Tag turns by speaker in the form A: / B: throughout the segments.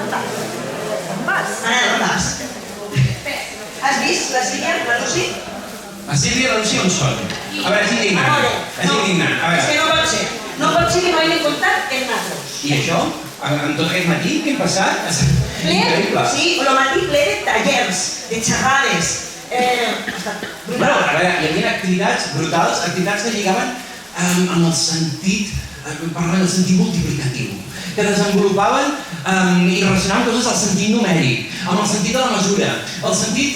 A: On vas?
B: Manel, on vas? Has vist la Sílvia, la Lucy?
C: La Sílvia i la Lucy on són? A veure, és indignant. És indignant. A
B: És que
C: veure.
B: no pot ser. No pot ser que no hagi contat el nasos.
C: I això? En tot aquest matí? Què ha passat? Increïble.
B: Sí, el matí ple de tallers, de xerrades.
C: Bueno, a veure, hi havia activitats brutals, activitats que lligaven amb el sentit, parlant del sentit multiplicatiu, que desenvolupaven i relacionaven coses al sentit numèric, amb el sentit de la mesura, el sentit...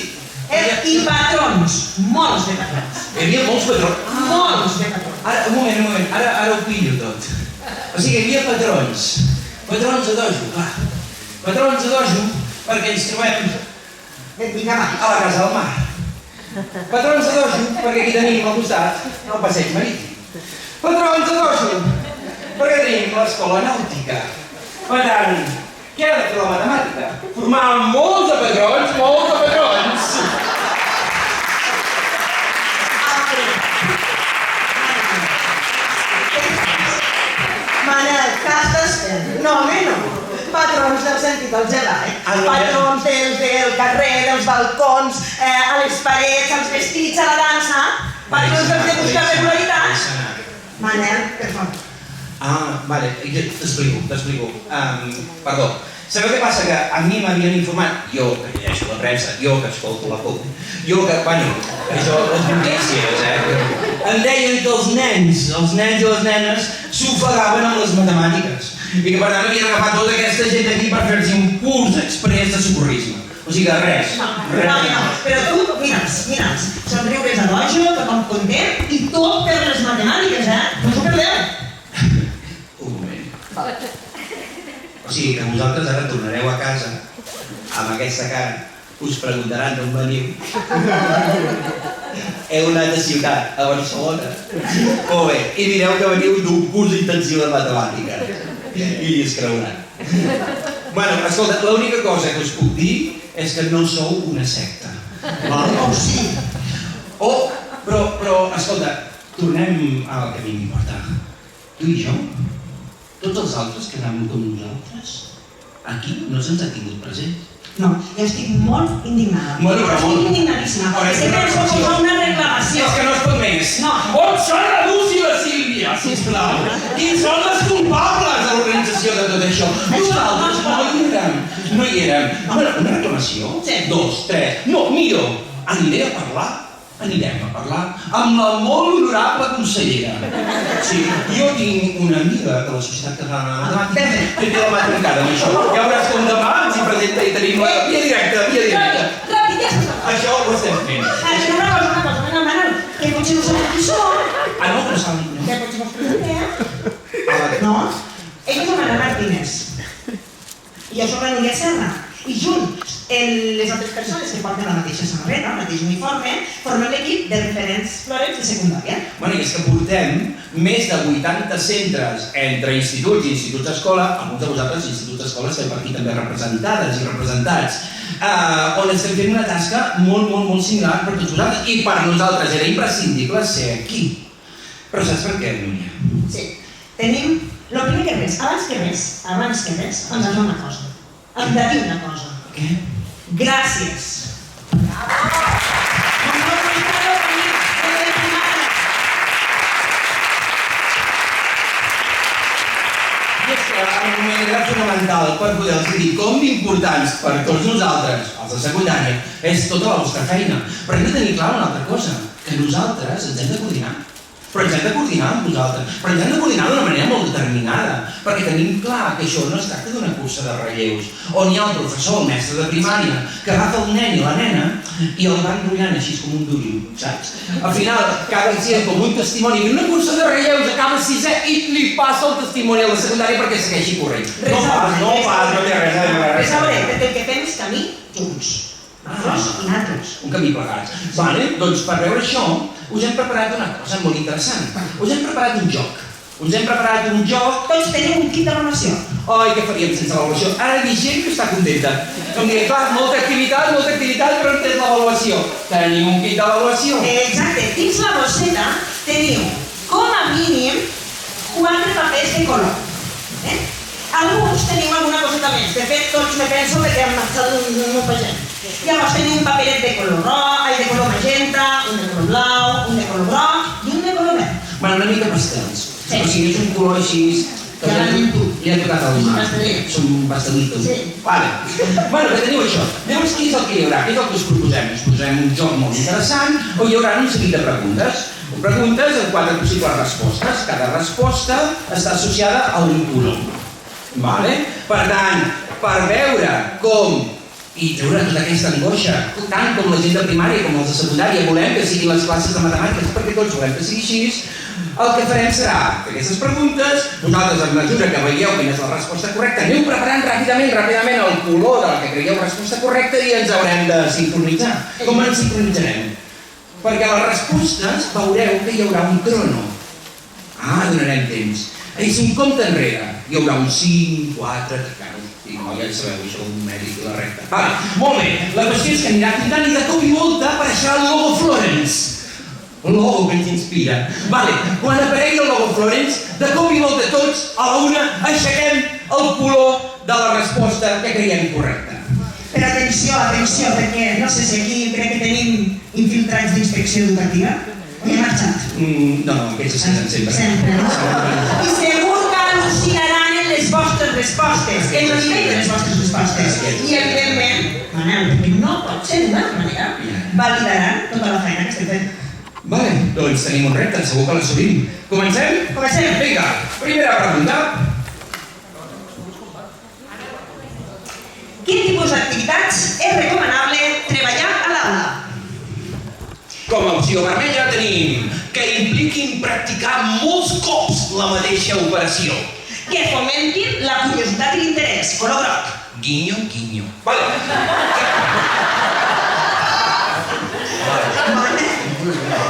B: I patrons, molts de patrons.
C: Hi havia molts patrons.
B: Molts de patrons.
C: Ara, un moment, ara ho pillo tot. O sigui, hi havia patrons. Patrons a dojo, clar. Patrons a dojo perquè ens trobem
B: Vinga, va.
C: a la casa del mar. Patrons a dojo perquè aquí tenim al costat el passeig marítim. Patrons a dojo perquè tenim l'escola nàutica. Per tant, què ha de fer la matemàtica? Formar molts de patrons, molts de patrons.
B: Manel, què estàs fent? No, home, no. Patrons del sentit del Jedi. Patrons del carrer, dels balcons, a les parets, als vestits, a la dansa. Patrons dels de buscar regularitats. Manel, per favor.
C: Ah, vale, t'explico. Perdó. Sabeu què passa? Que a mi m'havien informat, jo que llegeixo la premsa, jo que escolto la CUP, jo que, bueno, això, les notícies, em deien que els nens i les nenes s'ofegaven amb les matemàtiques i que per tant havien agafat tota aquesta gent aquí per fer-los un curs express de socorrisme. O sigui que res.
B: No, però tu, mira'ls, somriures a dojo, tothom content, i tot per les matemàtiques, No s'ho perdeu.
C: Un moment. O sigui que vosaltres ara tornareu a casa amb aquesta cara, us preguntaran d'on veniu. Heu anat a ciutat, a Barcelona. Molt bé, i direu que veniu d'un curs intensiu de matemàtica. I es creuran. Bueno, escolta, l'única cosa que us puc dir és que no sou una secta.
B: Oh, sí.
C: Oh, però, escolta, tornem al que a mi m'importa. Tu i jo, tots els altres que anàvem com nosaltres, aquí no se'ns ha tingut present.
B: No, jo estic molt indignada.
C: Bueno, però molt.
B: Estic indignadíssima.
C: Però és que no
B: penso posar una reclamació.
C: És que no es pot més.
B: No.
C: On són la Lucy i la Sílvia, sisplau? Quins són les culpables de l'organització de tot això? Nosaltres no hi érem. Bueno, una reclamació?
B: Sí.
C: 2, 3... No, millor, anirem a parlar amb la molt honorable consellera. Sí, jo tinc una amiga de la Societat Catalana de Matemàtiques que té la mà trencada amb això. Ja veuràs com demà ens hi presenta i tenim la via directa.
B: Ràpid, ja està.
C: Això ho estem fent.
B: Una cosa, Manel, que potser no sabeu qui són.
C: Ah, no, però saben.
B: Que potser no us presentem. No? Ell és Manel Martínez. I jo soc la Núria Serra. I junts, les altres persones que porten la mateixa samarreta, el mateix uniforme, formem l'equip de referents florets de secundària.
C: Bueno, i és que portem més de 80 centres entre instituts i instituts d'escola, alguns de vosaltres instituts d'escola estem per aquí també representades i representats, on estem fent una tasca molt similar per tots vosaltres, i per nosaltres era imprescindible ser aquí. Però saps per què, Núria?
B: Sí. Tenim, el primer que res, abans que res, ens ha de una cosa. Hem de dir una cosa.
C: Què?
B: Gràcies.
C: I és que el moment era fonamental per poder-los dir com d'importants per tots nosaltres, els de secundària, és tota la vostra feina. Però hem de tenir clar una altra cosa, que nosaltres ens hem de coordinar. Però ens hem de coordinar amb vosaltres, però ens hem de coordinar d'una manera molt determinada, perquè tenim clar que això no es tracta d'una cursa de relleus, on hi ha el professor, el mestre de primària, que agafa el nen i la nena i el va enrotllant així com un duro, saps? Al final acaba sent com un testimoni, i una cursa de relleus acaba sisè i li passa el testimoni a la secundària perquè segueixi corrent. No té res a veure.
B: Res a veure, perquè el que fem és camí junts. Nosaltres i nosaltres.
C: Un camí plegats. Vale, doncs per veure això us hem preparat una cosa molt interessant. Us hem preparat un joc.
B: Tots tenim un kit d'avaluació.
C: Ai, què faríem sense l'avaluació? Ara hi ha gent que està contenta. Em diré, clar, molta activitat, però no tens l'avaluació. Teniu un kit d'avaluació.
B: Exacte, dins la bosseta teniu, com a mínim, 4 papers de color. Alguns tenim alguna coseta més. De fet, tots me penso perquè han marxat molta gent. Llavors tenim un paperet de color de color magenta, un de color blau, un de color groc i un de color verd.
C: Bueno, una mica pastels.
B: Sí.
C: O sigui, és un color així... que li ha tocat al mar. Són pastelitos.
B: Sí.
C: Vale. Bueno, que teniu això. Llavors, què és el que hi haurà? Què és el que us proposem? Us posem un joc molt interessant on hi haurà un seguit de preguntes. Preguntes amb 4 possibles respostes. Cada resposta està associada a un color. Vale? Per tant, per veure com i treure tota aquesta angoixa, tant com la gent de primària com els de secundària volem que siguin les classes de matemàtiques, perquè tots volem que sigui així, el que farem serà que aquestes preguntes, nosaltres a mesura que veieu quina és la resposta correcta, aneu preparant ràpidament el color de la que creieu resposta correcta i ens haurem de sincronitzar. Com ens sincronitzarem? Perquè a les respostes veureu que hi haurà un crono. Donarem temps. És un compte enrere. Hi haurà un 5, 4, i no, ja sabeu, això un mèdic i la recta. Vale, molt bé. La qüestió és que anirà comptant i de cop i volta apareixerà el logo Florence. Un logo que ens inspira. Vale, quan aparegui el logo Florence, de cop i volta tots, a la una, aixequem el color de la resposta que creiem correcta.
B: Però atenció, perquè no sé si aquí crec que tenim infiltrats d'inspecció educativa. He marxat.
C: No, aquests es queden sempre.
B: Sempre, no? I segur que al·lucinaran en les vostres respostes, en el nivell de les vostres respostes. I evidentment, Manel, perquè no pot ser d'una altra manera, validaran tota la feina que estem fent.
C: Vale, doncs tenim un repte, segur que l'assolim. Comencem?
B: Comencem.
C: Vinga, primera pregunta.
B: Quin tipus d'activitats és recomanable treballar a l'aula?
C: Com a opció vermella tenim que impliquin practicar molts cops la mateixa operació.
B: Que fomentin la curiositat i l'interès, color groc.
C: Guinyo, guinyo. Vale.
B: Mare,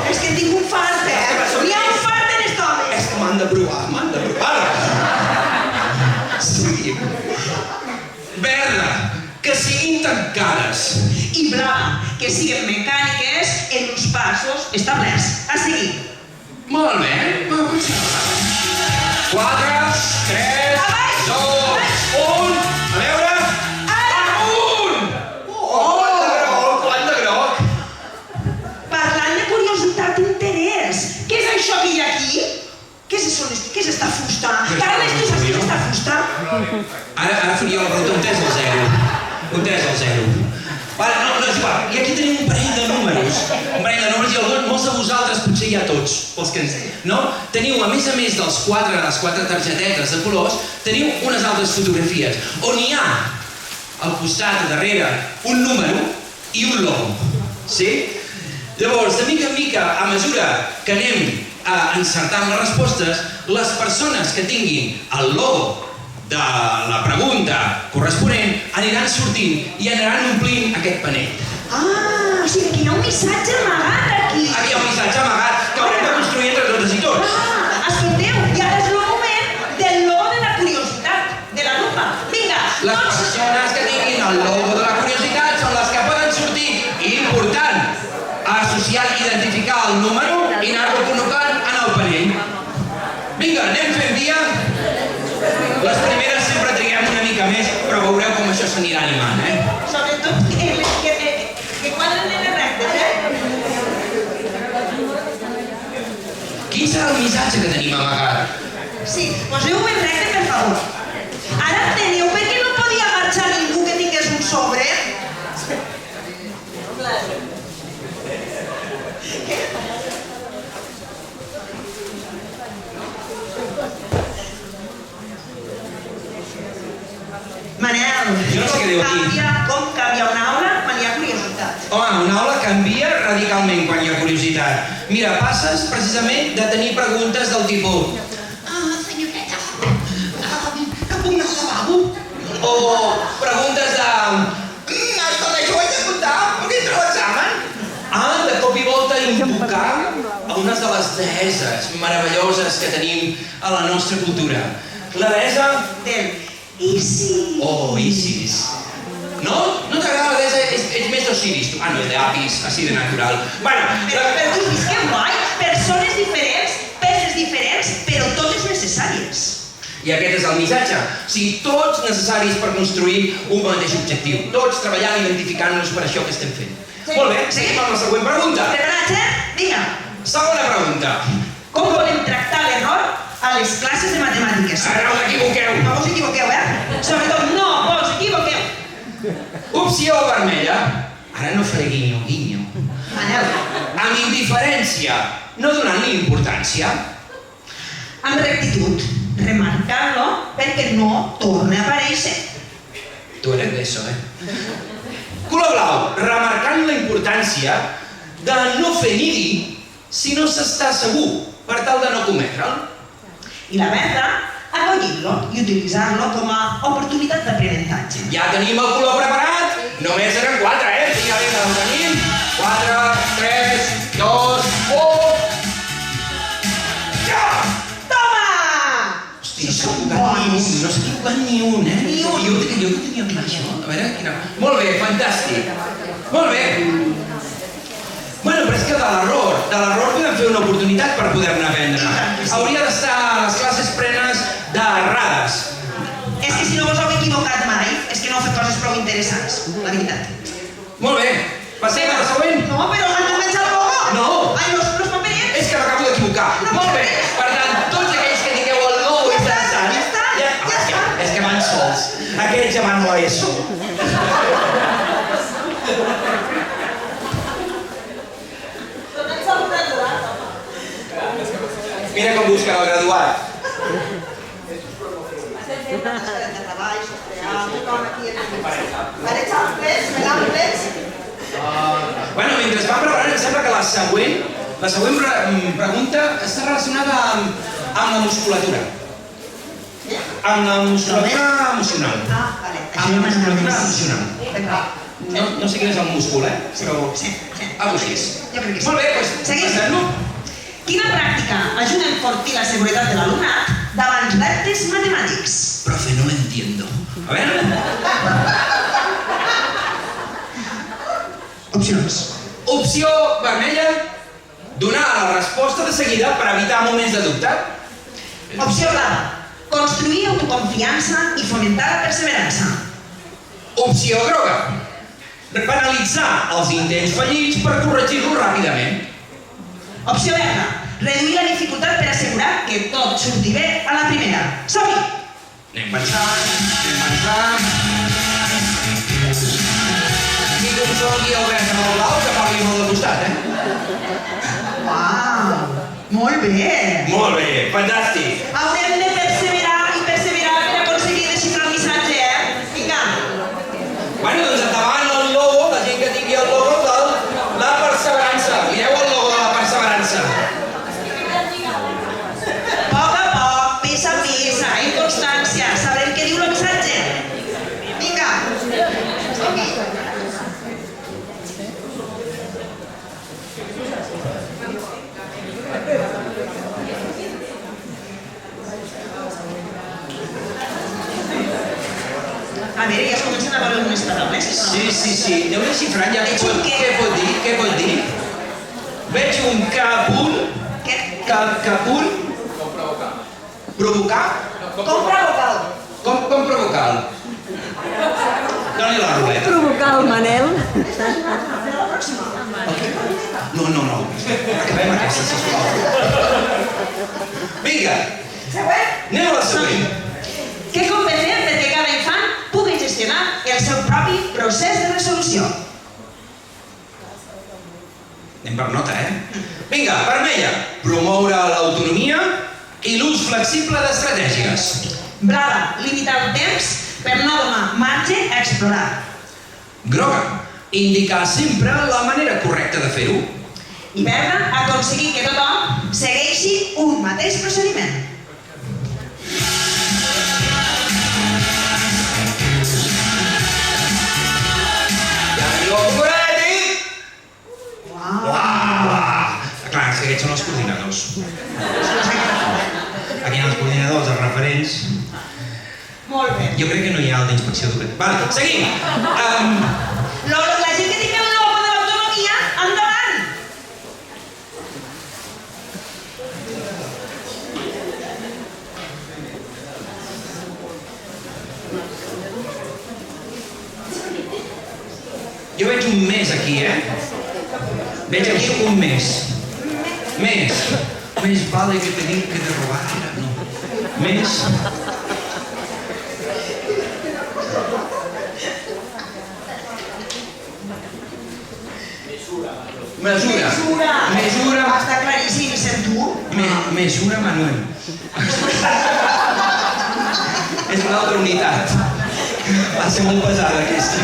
B: és que tinc un fart, Hi ha un fart en l'estómac.
C: És que m'han de provar. Sí. Verda, que siguin tancades.
B: I blava, que siguin mecàniques en uns passos establerts. A seguir.
C: Molt bé. 4, 3, 2, 1. A veure. Un! Quant de groc.
B: Parlant de curiositat i interès, què és això que hi ha aquí? Què és esta fusta? Carles, tu saps què és esta fusta?
A: Ara faria la pregunta, un 3 al 0. Un 3 al 0. Vale, no és igual. I aquí tenim un parell de números. I molts de vosaltres, potser ja tots, pels que ens... No? Teniu, a més de les 4 targetetes de colors, teniu unes altres fotografies on hi ha al costat, a darrere, un número i un logo. Sí? Llavors, de mica en mica, a mesura que anem encertant les respostes, les persones que tinguin el logo de la pregunta corresponent aniran sortint i aniran omplint aquest panell.
B: O sigui que hi ha un missatge amagat aquí.
A: Aquí hi ha un missatge amagat que haurem de construir entre totes i tots.
B: Escolteu, i ara és el moment del logo de la curiositat, de la lupa. Vinga,
A: Les persones que tinguin el logo de la curiositat són les que poden sortir. I important, associar i identificar el número i anar-lo col·locant en el panell. Vinga, anem fent via. Les primeres sempre triguem una mica més, però veureu com això s'anirà animant,
B: Sobretot que quadren en les rectes,
A: Quin serà el missatge que tenim amagat?
B: Sí, poseu-ho en recte, per favor. Ara enteneu per què no podia marxar ningú que tingués un sobre? Manel,
A: Jo no sé què diu aquí.
B: com canvia una aula quan hi ha curiositat?
A: Home, una aula canvia radicalment quan hi ha curiositat. Mira, passes precisament de tenir preguntes del tipus senyoreta, que puc anar al lavabo? O preguntes de escolta, això ho haig de comptar, perquè entro a l'examen. De cop i volta invocar a unes de les deeses meravelloses que tenim a la nostra cultura. La deessa
B: Del Isis.
A: Isis. ¿No? ¿No te agrada esa? Es més d'Osiris. No, és d'Apis, així de natural. Bueno,
B: Però tu has que guai? Persones diferents, peces diferents, però totes necessàries.
A: I aquest és el missatge. O sigui, tots necessaris per construir un mateix objectiu. Tots treballant i identificant-nos per això que estem fent. Molt bé, seguim amb la següent pregunta.
B: Preparats, Vinga.
A: Segona pregunta.
B: Com volem tractar l'error a les classes de matemàtiques?
A: Ara no us equivoqueu.
B: No us equivoqueu, Sobretot, no us equivoqueu.
A: Opció vermella. Ara no faré guinyo, guinyo.
B: Manel.
A: Amb indiferència, no donant-li importància.
B: Amb rectitud, remarcant-lo perquè no torna a aparèixer.
A: Tu eres d'això, Color blau, remarcant la importància de no fer ni dir si no s'està segur, per tal de no cometre'l.
B: I la verda, acollir-lo i utilitzar-lo com a oportunitat d'aprenentatge.
A: Ja tenim el color preparat? Només eren 4, Vinga, ho tenim. 4, 3, 2, 1... Ja!
B: Toma!
A: Hosti, no s'ha equivocat ni un,
B: Ni un.
A: Jo que tenia clar, això. A veure, quina... Molt bé, fantàstic. Molt bé. Bueno, però és que de l'error podem fer una oportunitat per poder-ne aprendre. Hauria d'estar a les classes plenes d'errades.
B: És que si no vos heu equivocat mai, és que no heu fet coses prou interessants, la veritat.
A: Molt bé. Passem a la següent?
B: No, però han menjat el logo.
A: No.
B: Ai, no es pot venir.
A: És que m'acabo d'equivocar. Molt bé. Per tant, tots aquells que tingueu el logo interessant...
B: Ja està.
A: És que van sols. Aquells ja van a l'ESO. Mira com busquen el graduat. Bueno, mentre es va preparant, em sembla que la següent pregunta està relacionada amb la musculatura. Amb la musculatura emocional. Amb la musculatura emocional. No sé quin és el múscul, però... Algo així.
B: Jo crec que sí.
A: Molt bé, doncs passem-lo.
B: Quina pràctica ajuda a enfortir la seguretat de l'alumnat davant reptes matemàtics?
A: Profe, no lo entiendo. A ver.
B: Opcions.
A: Opció vermella, donar la resposta de seguida per evitar moments de dubte.
B: Opció blava, construir autoconfiança i fomentar la perseverança.
A: Opció groga, penalitzar els intents fallits per corregir-los ràpidament.
B: Opció verda, reduir la dificultat per assegurar que tot surti bé a la primera. Som-hi!
A: Anem pensant. I com sóc guia obert amb el blau, que parli molt de costat,
B: Uau! Molt bé!
A: Molt bé, fantàstic.
B: Haurem de perseverar i perseverar per aconseguir desxifrar el missatge, Vinga!
A: Bueno, doncs endavant el logo, la gent que tingui el logo de la perseverança. Mireu el logo de la perseverança.
B: Poc a poc, peça a peça, en constància, sabrem què diu el missatge. Vinga! Som-hi! A veure, ja es comencen a veure unes paraules.
A: Sí. Aneu desxifrant ja
B: Veig un què.
A: què pot dir. Veig un capunt.
B: Què?
A: Capunt. Provocar.
B: Compra vocal.
A: Com provocar-lo? Dóna-li la ruleta.
D: Provocar el Manel.
A: No. Acabem aquesta, sisplau. Vinga,
B: Següent.
A: anem a la següent.
B: Què convendrem perquè cada infant pugui gestionar el seu propi procés de resolució?
A: Anem per nota, Vinga, vermella. Promoure l'autonomia i l'ús flexible d'estratègies.
B: Blava, limitar el temps per no donar marge a explorar.
A: Groga. Indicar sempre la manera correcta de fer-ho.
B: I verda, aconseguir que tothom segueixi un mateix procediment.
A: Ja teniu el forat i...
B: Uau!
A: Clar, és que aquests són els coordinadors. Aquí hi ha els coordinadors, els referents...
B: Molt bé.
A: Jo crec que no hi ha el d'inspecció educativa. Vale, seguim.
B: La gent que tingui el logo de l'autonomia, endavant!
A: Jo veig un mes aquí, Veig aquí un mes. Més. Més vale que pedir que de robar. No. Més. Mesura. Mesura.
B: Està claríssim, sent tu.
A: Mesura Manuel. És una altra unitat. Va ser molt pesada, aquesta.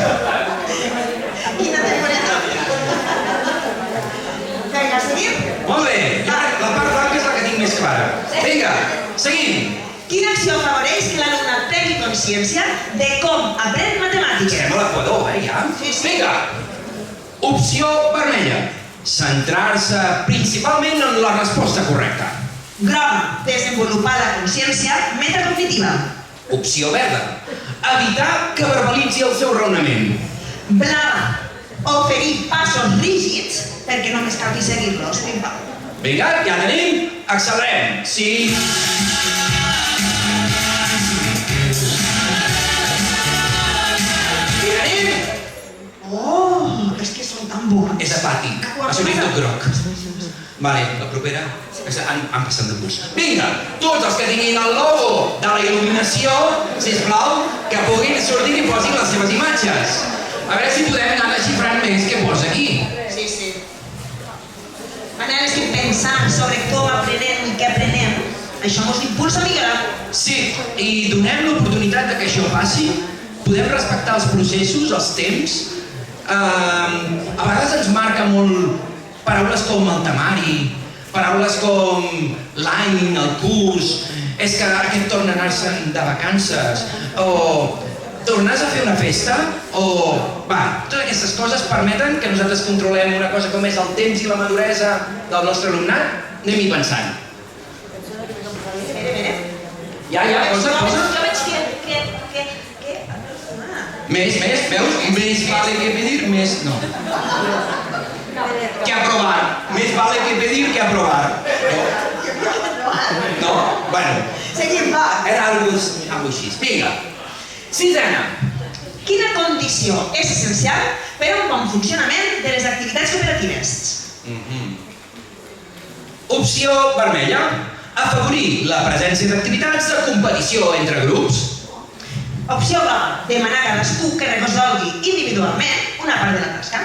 B: Quina temporada? Vinga, seguim?
A: Molt bé. La part blanca és la que tinc més clara. Vinga, seguim.
B: Quina acció afavoreix que l'alumnat prengui consciència de com aprèn matemàtiques?
A: Estem a l'equador, ja?
B: Sí.
A: Vinga. Opció vermella. Centrar-se principalment en la resposta correcta.
B: Groga. Desenvolupar la consciència metacognitiva.
A: Opció verda. Evitar que verbalitzi el seu raonament.
B: Blava. Oferir passos rígids perquè només calgui seguir-los. Pim-pam.
A: Vinga, ja tenim. Accelerem. Sí. I tenim.
B: Oh, és que són tan bons.
A: És apàtic. Ha sortit tot groc. Vale, la propera. Han passat de curs. Vinga, tots els que tinguin el logo de la il·luminació, sisplau, que puguin sortir i posin les seves imatges. A veure si podem anar desxifrant més què posa aquí.
B: Sí. Manera és que pensar sobre com aprenem i què aprenem, això ens impulsa a millorar.
A: Sí, i donem l'oportunitat de que això passi. Podem respectar els processos, els temps. A vegades ens marca molt paraules com el temari, paraules com l'any, el curs, és que aquest torna a anar-se'n de vacances, o tornes a fer una festa, o... totes aquestes coses permeten que nosaltres controlem una cosa com és el temps i la maduresa del nostre alumnat. Anem-hi pensant. Ja, posa.
B: Jo veig que...
A: Més, veus? Més vale que pedir, més no. Que aprovar. Més vale que pedir que aprovar. No? Bueno.
B: Seguim, va.
A: Era algo així. Vinga. Sisena.
B: Quina condició és essencial per a un bon funcionament de les activitats cooperatives?
A: Opció vermella. Afavorir la presència d'activitats de competició entre grups.
B: Opció blava. Demanar a cadascú que resolgui individualment una part de la tasca.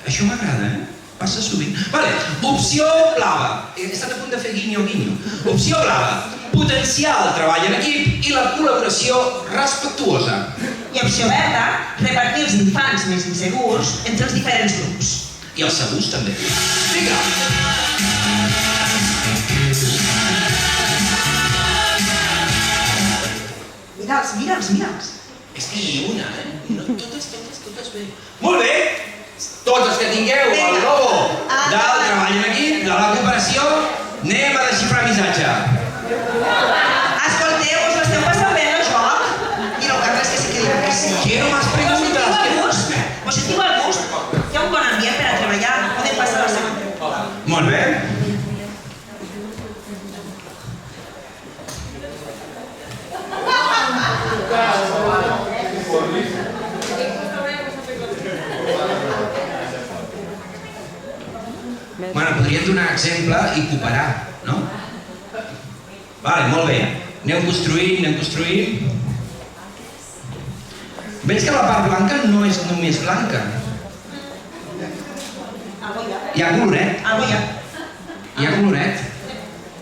A: Això m'agrada, Passa sovint. Vale. Opció blava. He estat a punt de fer guinyo. Opció blava. Potenciar el treball en equip i la col·laboració respectuosa.
B: I opció verda. Repartir els infants més insegurs entre els diferents grups.
A: I els segurs també. Vinga!
B: Mira'ls.
A: És que ni una, No, totes bé. Molt bé! Tots els que tingueu el logo del treball en equip, de la cooperació, anem a desxifrar missatge.
B: Escolteu, us l'esteu passant bé el joc? I el Carles que sí que diu que sí.
A: Quiero más preguntas.
B: Us sentiu al gust? Hi ha un bon ambient per a treballar, podem passar la següent pregunta.
A: Molt bé. Bueno, podríem donar exemple i cooperar, no? Vale, molt bé. Aneu construint. Veig que la part blanca no és només blanca. Hi ha coloret. Hi ha coloret.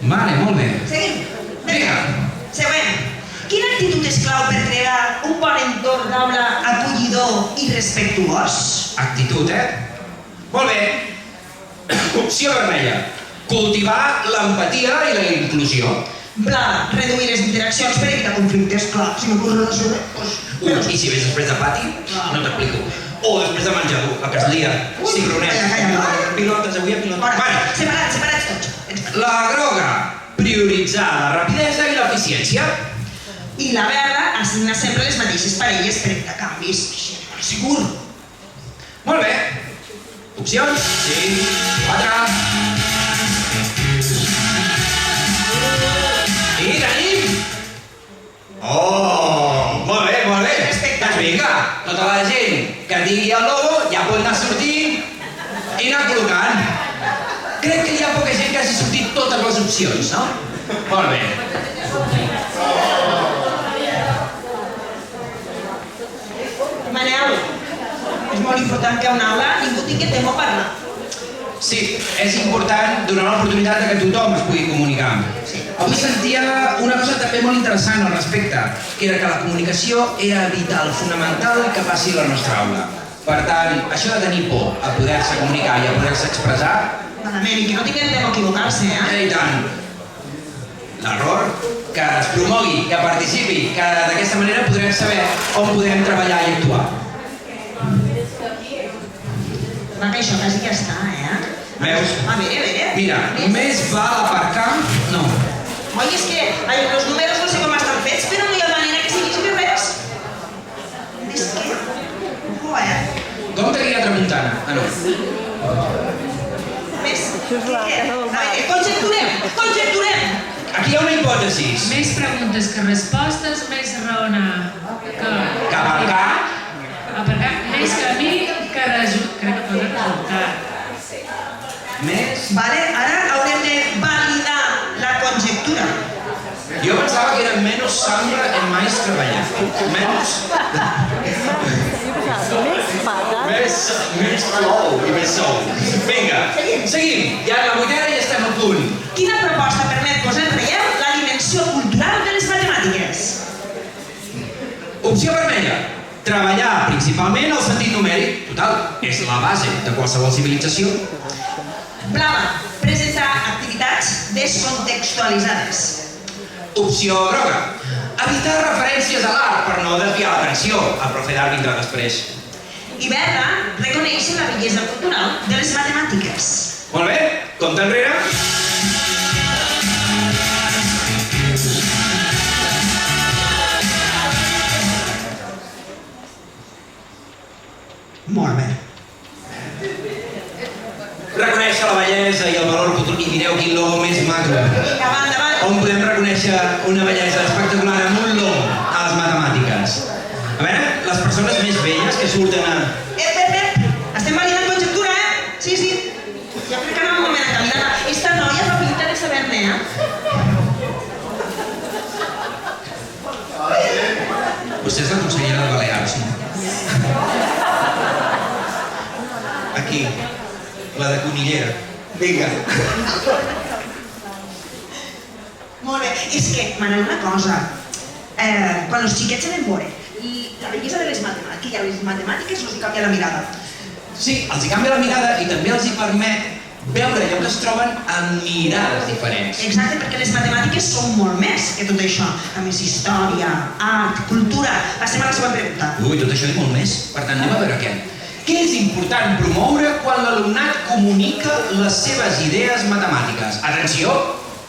A: Vale, molt bé.
B: Seguim.
A: Vinga.
B: Següent. Quina actitud és clau per crear un bon entorn d'aula acollidor i respectuós?
A: Actitud, Molt bé. Opció vermella. Cultivar l'empatia i la inclusió.
B: Blava. Reduir les interaccions per evitar conflictes. Clar, si no poso relació...
A: I si ves després de pati, no t'explico. O després de menjador, a casa dia. Sincronet. Pilotes, avui a pilotes.
B: Separats tots.
A: La groga. Prioritzar la rapidesa i l'eficiència.
B: I la verda assigna sempre les mateixes parelles per evitar canvis. Segur.
A: Molt bé. Opcions? 5, 4... I tenim... Oh! tota la gent que digui el logo ja pot anar sortint i anar col·locant. Crec que hi ha poca gent que hagi sortit totes les opcions, no? Molt bé.
B: Manel, és molt important que a una aula ningú tingui temor a parlar.
A: Sí, és important donar l'oportunitat que tothom es pugui comunicar. Avui sentia una cosa també molt interessant al respecte, que era que la comunicació era vital, fonamental que passi a la nostra aula. Per tant, això de tenir por a poder-se comunicar i a poder-se expressar...
B: Malament, i que no tinguem temor a equivocar-se,
A: I tant. L'error, que es promogui, que participi, que d'aquesta manera podrem saber on podem treballar i actuar.
B: Va, que això quasi ja està,
A: Veus?
B: A veure.
A: Mira, només val aparcar... No.
B: Oi, és que els números no sé com estan fets, però no hi ha manera que sigui que res. És que...
A: Compte que hi ha tramuntana. Ah, no.
B: Més... A veure, conjecturem!
A: Aquí hi ha una hipòtesi.
D: Més preguntes que respostes, més raona que...
A: Que aparcar...
D: Aparcar, més camí que resultat. Crec que posa resultat.
A: Més...
B: Vale, ara haurem de validar la conjectura.
A: Jo pensava que era menos sangre en mais treballar. Menos... Més flou i més sou. Vinga, seguim. Ja a la vuitena ja estem a punt.
B: Quina proposta permet posar en relleu la dimensió cultural de les matemàtiques?
A: Opció vermella. Treballar principalment el sentit numèric. Total, és la base de qualsevol civilització.
B: Blava. Presentar activitats descontextualitzades.
A: Opció groga. Evitar referències a l'art per no desviar l'atenció. El profe d'art vindrà després.
B: I verda. Reconèixer la bellesa cultural de les matemàtiques.
A: Molt bé, compte enrere.
B: Molt bé.
A: Reconèixer la bellesa i el valor cultural. I mireu quin logo més maco.
B: Endavant.
A: On podem reconèixer una bellesa espectacular amb un logo a les matemàtiques. A veure, les persones més velles que surten a...
B: Estem validant conjectura, Sí. Jo crec que anava un moment encaminada. Esta noia fa pinta de saber-ne,
A: Vostè és la consellera de Balears, no? Aquí, la de Conillera. Vinga.
B: Molt bé. És que, Manel, una cosa. Quan els xiquets se ven veure la bellesa de les matemàtiques, i a les matemàtiques els canvia la mirada.
A: Sí, els hi canvia la mirada i també els hi permet veure allò que es troben amb mirades diferents.
B: Exacte, perquè les matemàtiques són molt més que tot això. A més, història, art, cultura... Passem a la següent pregunta.
A: Ui, tot això i molt més. Per tant, anem a veure què. Què és important promoure quan l'alumnat comunica les seves idees matemàtiques? Atenció!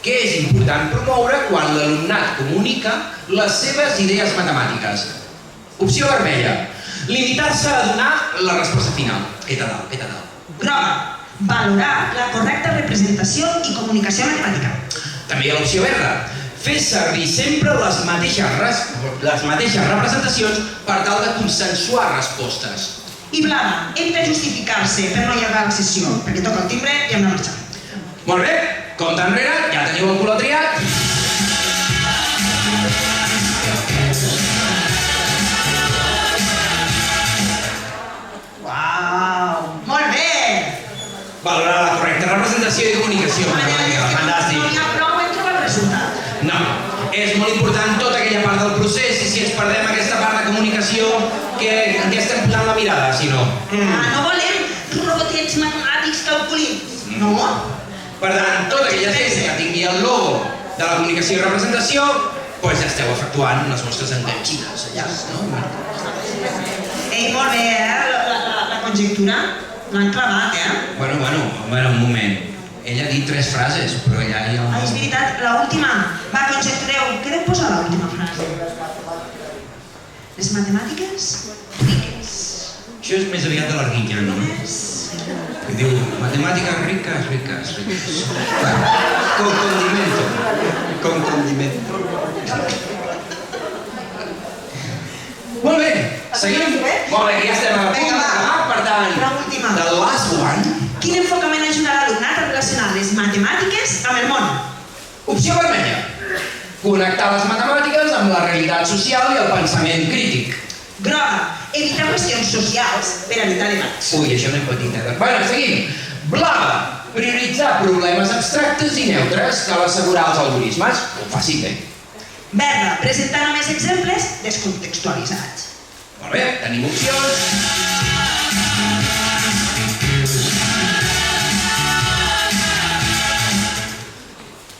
A: Què és important promoure quan l'alumnat comunica les seves idees matemàtiques? Opció vermella. Limitar-se a donar la resposta final. Peta dalt.
B: Groga. Valorar la correcta representació i comunicació matemàtica.
A: També hi ha l'opció verda. Fer servir sempre les mateixes representacions per tal de consensuar respostes.
B: I blava. Hem de justificar-se per no allargar la sessió, perquè toca el timbre i hem de marxar.
A: Molt bé, compte enrere, ja teniu el color triat.
B: Uau! Molt bé!
A: Valorar la correcta representació i comunicació matemàtica. Fantàstic.
B: No n'hi ha prou en trobar el resultat.
A: No, és molt important tota aquella part del procés i si ens perdem aquesta part de comunicació, en què estem posant la mirada, si no?
B: No volem robotets matemàtics calculins. No.
A: Per tant, tota aquella ciència que tingui el logo de la comunicació i representació, doncs ja esteu efectuant les vostres enganxines allà, no?
B: Ei, molt bé, la conjectura l'han clavat,
A: Bueno, un moment. Ella ha dit 3 frases, però ja hi ha...
B: Ah, és veritat, l'última. Va, conjectureu. Què deu posar l'última frase? Les matemàtiques riques.
A: Això és més aviat de l'Arguinyano, no? Que diu, matemàtiques riques. Con condimento. Molt bé,
C: Seguim? Molt bé, que ja estem a punt
B: Vinga, va.
C: d'acabar, per tant,
B: La última.
C: the last one.
B: Quin enfocament ajuda l'alumnat a relacionar les matemàtiques amb el món?
C: Opció vermella. Connectar les matemàtiques amb la realitat social i el pensament crític.
B: Groga. Evitar qüestions socials per evitar debats.
C: Ui, això no és petit, eh? Bueno, seguim. Blava. Prioritzar problemes abstractes i neutres cal assegurar els algoritmes. Fàcil, eh?
B: Verda. Presentar només exemples descontextualitzats.
C: Molt bé, tenim opcions.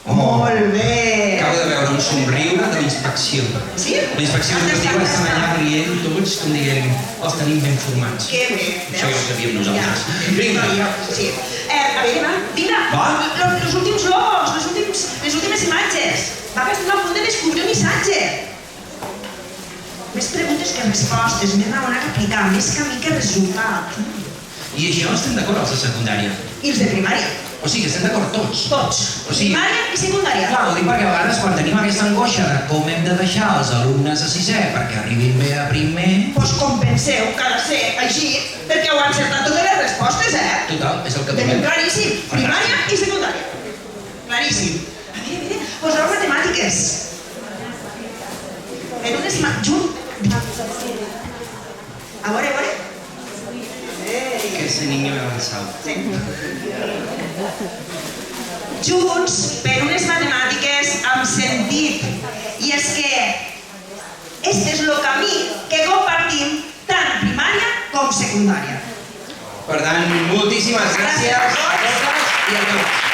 B: Molt bé.
A: Acabo de veure un somriure de l'inspecció.
B: Sí?
A: La inspecció educativa estan allà rient tots, com dient, els tenim ben formats.
B: Que bé.
A: Això ja ho sabíem nosaltres.
B: Ja.
A: Vinga.
B: Sí. A veure, va, vinga.
A: Va.
B: Los últims logos, les últimes imatges. Va, que estem a punt de descobrir un missatge. Més preguntes que respostes, més raonar que aplicar, més camí que resultat.
A: I això estem d'acord als de secundària.
B: I els de primària.
A: O sigui, estem d'acord tots.
B: Tots.
A: O sigui-
B: Primària i secundària.
A: Clar, ho dic perquè a vegades quan tenim aquesta angoixa de com hem de deixar els alumnes a sisè perquè arribin bé a primer...
B: Doncs com penseu que ha de ser així, perquè heu encertat totes les respostes, eh?
A: Total, és el que
B: Tenim
A: volem.
B: claríssim. Primària i secundària. Claríssim. A veure, poseu matemàtiques. En unes junt. A veure.
A: Que ese niño me ha avançat.
B: Sí. Junts per unes matemàtiques amb sentit. I és que este és el camí que compartim tant primària com secundària.
C: Per tant, moltíssimes gràcies a totes i a tots.